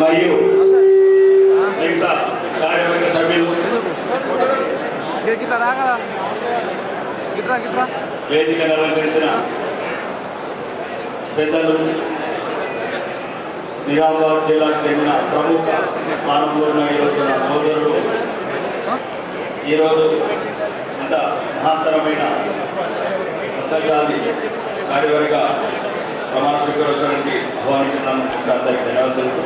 మరియు మిగతా కార్యవర్గ సభ్యులు వేదికను అలంకరించిన పెద్దలు, నిజామాబాద్ జిల్లాకు చెందిన ప్రముఖ స్థానంలో ఉన్న ఈరోజు నా సోదరుడు, ఈరోజు ఇంత మహత్తరమైన పద్మశాలి కార్యవర్గ ప్రమాణ స్వీకారోత్సవానికి ఆహ్వానించినందుకు అందరికీ ధన్యవాదాలు.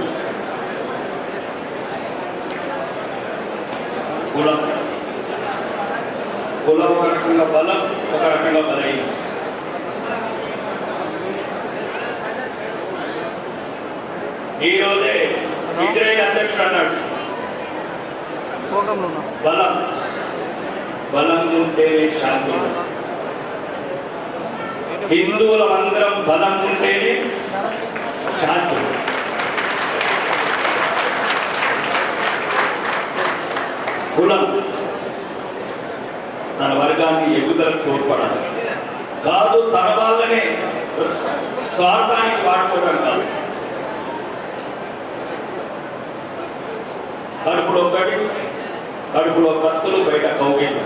కులం ఒక రకంగా బలం, ఒక రకంగా బలహీనం. ఈరోజే ఇజ్రాయేల్ అధ్యక్షుడు అన్నాడు, బలం బలం ఉంటేనే శాంతి. హిందువులందరం బలం ఉంటేనే శాంతి. కులం తన వర్గాన్ని ఎగుదలకు తోడ్పడాలి కాదు, తన వాళ్ళనే స్వార్థానికి వాడుకోవడం కాదు. కడుపులో కత్తులు, బయట కౌగిళ్ళు.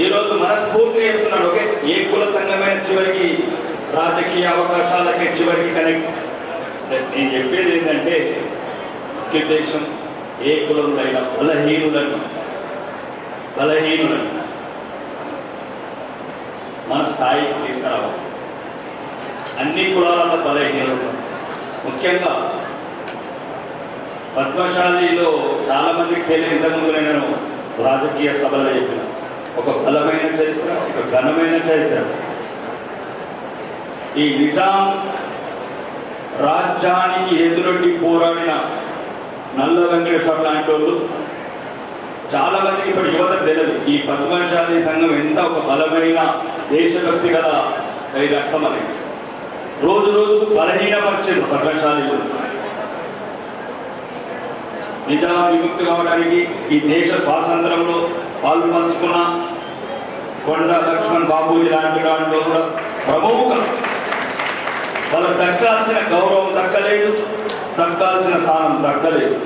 ఈరోజు మనస్ఫూర్తిగా చెప్తున్నాడు, ఓకే, ఏ కుల సంఘమైన చివరికి రాజకీయ అవకాశాలకి చివరికి కనెక్ట్. నేను చెప్పేది ఏంటంటే ఉద్దేశం, ఏ కులంలో అయినా బలహీనులను మన స్థాయికి తీసుకురావాలి. అన్ని కులాల బలహీనులు, ముఖ్యంగా పద్మశాలిలో చాలా మందికి తెలియని, ఇంతకుముందు నేను రాజకీయ సభలో చెప్పిన ఒక బలమైన చరిత్ర, ఒక ఘనమైన చరిత్ర. ఈ నిజాం రాజ్యానికి ఎదురొడ్డి పోరాడిన నల్ల వెంకటేశ్వర లాంటి వాళ్ళు చాలా మందికి ఇప్పుడు యువత తెలియదు. ఈ పద్మశాలి సంఘం ఎంత ఒక బలమైన దేశభక్తి గల రక్తం అనేది రోజు రోజుకు బలహీనపరిచేది పద్మశాలి. నిజాం విముక్తి కావడానికి ఈ దేశ స్వాతంత్రంలో పాలు పంచుకున్న కొండ లక్ష్మణ్ బాబూజీ లాంటి వాళ్ళు కూడా ప్రముఖ. వాళ్ళకు దక్కాల్సిన గౌరవం దక్కలేదు, దక్కాల్సిన స్థానం దక్కలేదు.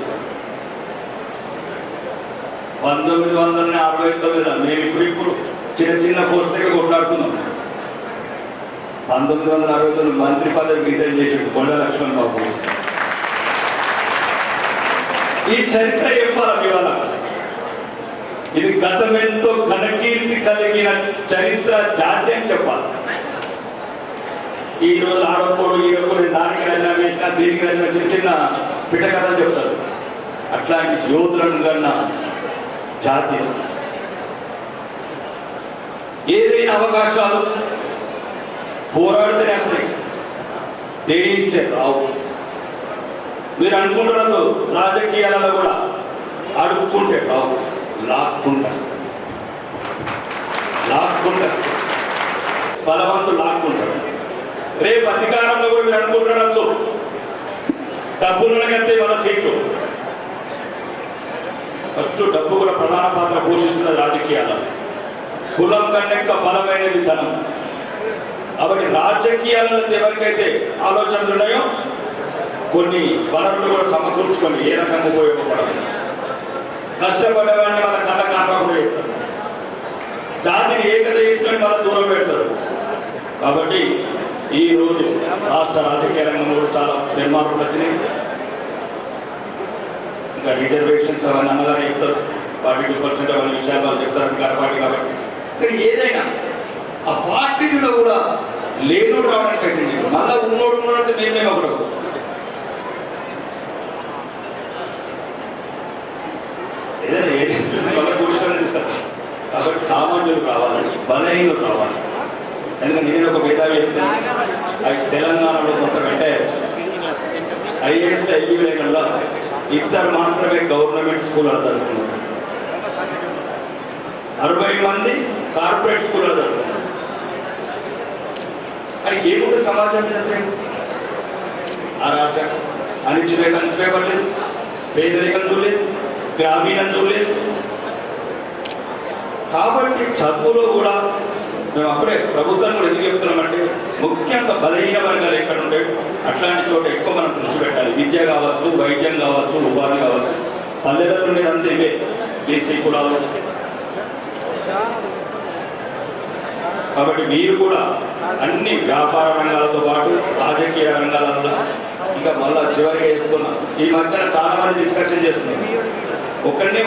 1969 మేము ఇప్పుడు చిన్న పోస్టుగా కొట్లాడుతున్నాం. 1969 మంత్రి పదవి రిజైన్ చేసాడు కొండ లక్ష్మణ్ బాబు. ఈ చరిత్ర చెప్పాలి ఇవాళ. ఇది గతమెంతో ఘనకీర్తి కలిగిన చరిత్ర జాతి అని చెప్పాలి. ఈ రోజు ఆడప్పుడు ఈడప్పుడు దానికి రచన వేసిన, దీనికి రచన చిన్న పిట్ట కథలు చెప్తారు. అట్లాంటి యోధులను కన్నా జాతి. ఏదైనా అవకాశాలు పోరాడితేనే వస్తాయి, దేయిస్తే రావు. మీరు అనుకుంటున్నారు రాజకీయాలలో కూడా అడుక్కుంటే రావు, లాక్కుంటే బలవంతులు లాక్కుంటారు. రేపు అధికారంలో కూడా మీరు అనుకుంటున్నారు డబ్బులను కంటే మన సీట్లు. ఫస్ట్ డబ్బు కూడా ప్రధాన పాత్ర పోషిస్తున్న రాజకీయాలు. కులం కన్నా ఇంకా బలమైనది ధనం. కాబట్టి రాజకీయాలలో ఎవరికైతే ఆలోచనలు ఉన్నాయో కొన్ని వనరులు కూడా సమకూర్చుకొని ఏ రకంగా ఉపయోగపడాలి. కష్టపడేవాడిని వాళ్ళ కళ్ళ కాకుండా పెడతారు, జాతిని ఏకత చేసుకొని వాళ్ళ దూరం పెడతారు. కాబట్టి ఈరోజు రాష్ట్ర రాజకీయ రంగంలో చాలా నిర్మాణాలు వచ్చినాయి. ఇంకా రిజర్వేషన్స్ అవన్నీ అన్నగారు చెప్తారు, 42% అవన్నీ విషయాలు వాళ్ళు చెప్తారు అధికార పార్టీ. కాబట్టి ఇక్కడ ఏదైనా ఆ 42లో కూడా లేనోడు రావడానికి అయితే మళ్ళీ ఉన్నోడు మేమే ఒకడు. ఏదైనా ఏదైనా కూర్చొని తీసుకొచ్చు. కాబట్టి సామాన్యులు రావాలని, బలహీనులు రావాలి. ఎందుకంటే నేను ఒక మేధావి చెప్తాను, తెలంగాణలో కొంత వెంటే ఐఏఎస్ ఐఈలలో 2 మాత్రమే గవర్నమెంట్ స్కూల్లో చదువుతున్నారు, 60 మంది కార్పొరేట్ స్కూల్లో చదువుతున్నారు. అని ఏముంటుంది సమాజం చదివే అరాచకం, అణిచివేతం చూపలేదు, పేదరికం చూడలేదు, గ్రామీణం చూడలేదు. కాబట్టి చదువులో కూడా మేము అప్పుడే ప్రభుత్వం కూడా ఎందుకు చెప్తున్నామంటే ముఖ్యంగా బలహీన వర్గాలు ఎక్కడ ఉంటాయి అట్లాంటి చోట ఎక్కువ మనం దృష్టి పెట్టాలి. విద్య కావచ్చు, వైద్యం కావచ్చు, ఉపాధి కావచ్చు. పల్లెటూరు మీద అంతా ఇవే బీసీ కులాలు. కాబట్టి మీరు కూడా అన్ని వ్యాపార రంగాలతో పాటు రాజకీయ రంగాలలో ఇంకా మళ్ళా చివరిగా చెప్తున్నా, ఈ మధ్యన చాలా మంది డిస్కషన్ చేస్తున్నారు. ఒక్కరినే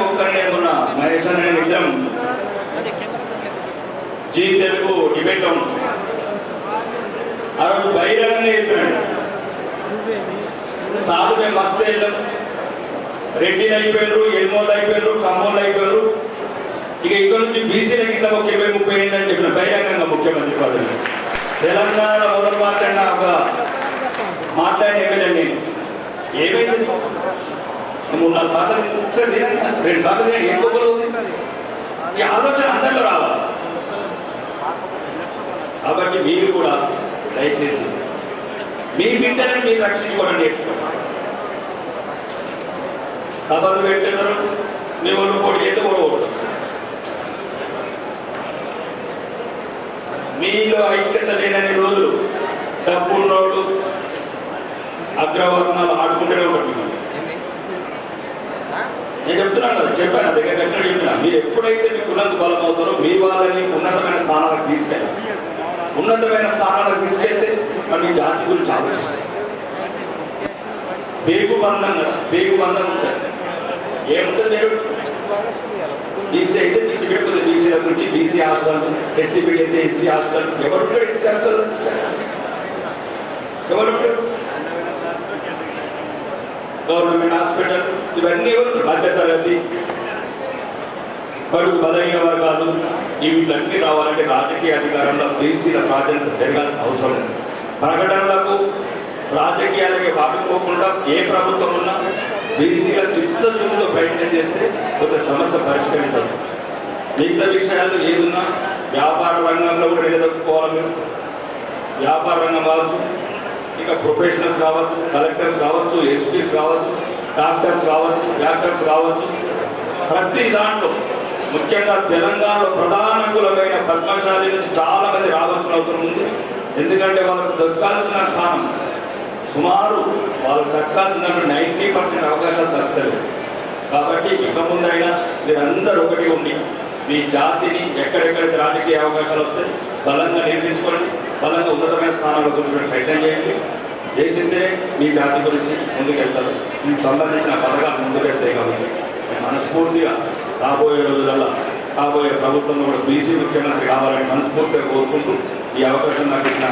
మొన్న మహేష్ అనే ఇద్దరం జీ తెలుగు డిబేట్ లో ఉంటుంది. ఆ రోజు బహిరంగంగా చెప్పినాడు, సాధు మేము మస్తు వెళ్ళాం, రెడ్డిలు అయిపోయారు, ఎల్మోళ్ళు అయిపోయారు, కమ్మోళ్ళు అయిపోయారు, ఇక ఇక్కడ నుంచి బీసీల కింద ఒక 20-30 ఏళ్ళు అని చెప్పిన బహిరంగంగా ముఖ్యమంత్రి పదవి. తెలంగాణ మొదలు మాట్లాడిన ఒక మాట్లాడిన ఎమ్మెల్యే నేను ఏమైంది 3-4 సార్లు 2 సార్లు ఏం గొప్పలు ఈ ఆలోచన అందరిలో రావాలి. కాబట్టి మీరు కూడా దయచేసి మీ బిడ్డలను మీరు రక్షించుకోవడం నేర్చుకోండి. సభలు పెట్టేదారు మీ ఒళ్ళు పోటీ చేస్తే ఓడకూడదు. మీలో ఐక్యత లేనని రోజులు డబ్బున్నోడు అగ్రవర్ణాలు ఆడుకుంటూనే ఉంటుంది. నేను చెప్తున్నాను కదా, చెప్పాను దగ్గర ఖచ్చితంగా చెప్తున్నా. మీరు ఎప్పుడైతే మీ కులంకు బలం అవుతారో మీ వాళ్ళని ఉన్నతమైన స్థానాలకు తీసుకెళ్ళాలి. ఉన్నతమైన స్థానాలకు తీసుకెళ్తే మరి మీ జాతి గురించి ఆలోచిస్తాయి. పేగు బంధం కదా, పేగు బంధం ఉంటుంది. ఏముంటుంది మీరు బీసీ అయితే బీసీ పెట్టుకుంది, బీసీల గురించి బీసీ హాస్టల్, ఎస్సీ బిడి అయితే ఎస్సీ హాస్టల్. ఎవరు ఎస్సీ హాస్టల్? ఎవరు గవర్నమెంట్ హాస్పిటల్? ఇవన్నీ ఎవరు? మధ్యతరగతి, బడుగు బలహీన వర్గాలు, వీటిలన్నీ రావాలంటే రాజకీయ అధికారంలో బీసీల ప్రాధాన్యత పెరగాల్సిన అవసరం ఉంది. ప్రకటనలకు రాజకీయాలకి వాడుకోకుండా ఏ ప్రభుత్వం ఉన్నా బీసీల చిత్తశుద్ధితో ప్రయత్నం చేస్తే ఒక సమస్య పరిష్కరించవచ్చు. మిగతా విషయాలు ఏదున్నా వ్యాపార రంగంలో కూడా నిలదొక్కుకోవాలి. మీరు వ్యాపార రంగం కావచ్చు, ఇక ప్రొఫెషనల్స్ కావచ్చు, కలెక్టర్స్ కావచ్చు, ఎస్పీస్ కావచ్చు, డాక్టర్స్ కావచ్చు, యాక్టర్స్ కావచ్చు, ప్రతి దాంట్లో ముఖ్యంగా తెలంగాణలో ప్రధాన కులమైన పద్మశాలి నుంచి చాలా మంది రావాల్సిన అవసరం ఉంది. ఎందుకంటే వాళ్ళకు దక్కాల్సిన స్థానం సుమారు వాళ్ళకు దక్కాల్సిన 90% అవకాశాలు దక్కుతాయి. కాబట్టి ఇక ముందైనా మీరందరూ ఒకటి ఉండి మీ జాతిని ఎక్కడెక్కడైతే రాజకీయ అవకాశాలు వస్తాయి బలంగా నిర్మించుకోండి, బలంగా ఉన్నతమైన స్థానాల్లో కూర్చోడానికి ప్రయత్నం చేయండి. చేసిందే మీ జాతి గురించి ముందుకెళ్తారు. మీకు సంబంధించిన పథకాలు ముందుకెళ్తాయి. కాబట్టి మనస్ఫూర్తిగా రాబోయే రోజులలో రాబోయే ప్రభుత్వంలో కూడా బీసీ ముఖ్యమంత్రి కావాలని మనస్ఫూర్తిగా కోరుకుంటూ ఈ అవకాశం నాకు ఇచ్చిన